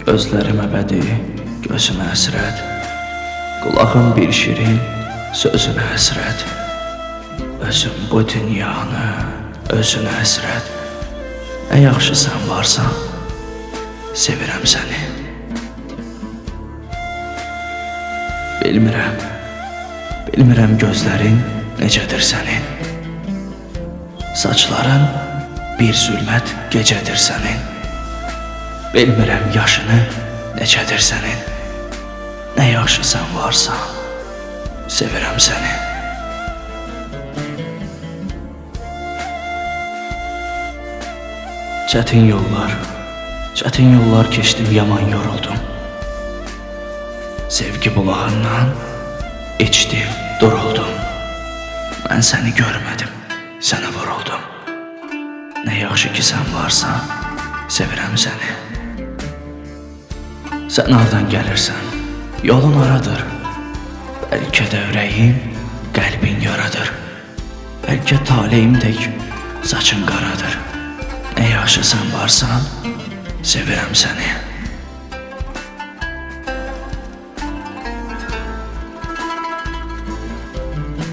Gözlərimə bədi, gözümə həsrət, qulağım bir şirin, sözünə həsrət. Özüm bu dünyanı, özünə həsrət. Nə yaxşı sən varsan, sevirəm səni. Bilmirəm gözlərin necədir sənin. Saçların bir zülmət gecədir sənin. Bilmirəm yaşını necədir sənin. Nə yaxşı sən varsan, sevirəm səni. Çətin yollar keçdim, yaman yoruldum. Sevgi bulağından içdim, duruldum. Mən səni görmədim, sənə vuruldum. Nə yaxşı ki sən varsan, sevirəm səni. Sən hardan gəlirsən, yolun haradır? Bəlkə də ürəyim, qəlbin yaradır. Bəlkə taleyim tək saçın qaradır. Nə yaxşı sən varsan, sevirəm səni.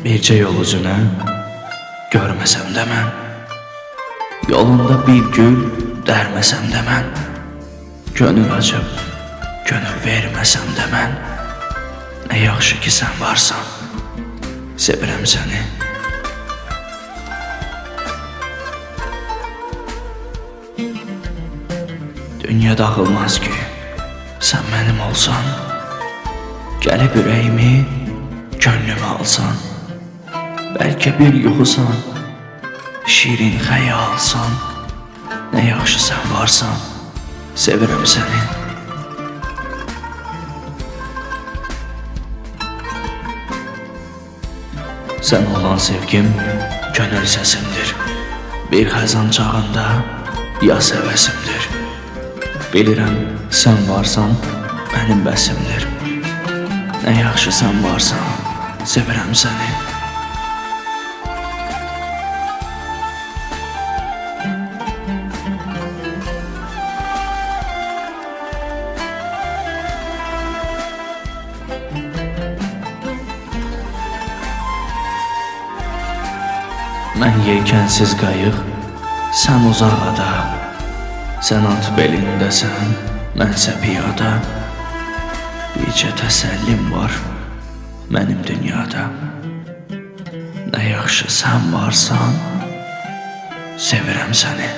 Bircə yol üzünə görməsəm də mən, yolunda bir gül dərməsəm də mən, gönül açıb, gönül verməsəm də mən, nə yaxşı ki sən varsan, sevirəm səni. Dünya dağılmaz ki, sən mənim olsan, gəlib ürəyimi, gönlümü alsan. Bəlkə bir yuxusan, şirin xəyalsan. Nə yaxşı sən varsan, sevirəm səni. Sən olan sevgim gönül səsimdir. Bir xəzan çağında yaz həvəsimdir. Bilirəm sən varsan, mənim bəsimdir. Nə yaxşı sən varsan, sevirəm səni. Mən yelkənsiz qayıq, sən uzaq ada. Sən at belindəsən, mənsə piyada. Bircə təsəllim var mənim dünyada. Nə yaxşı sən varsan, sevirəm səni.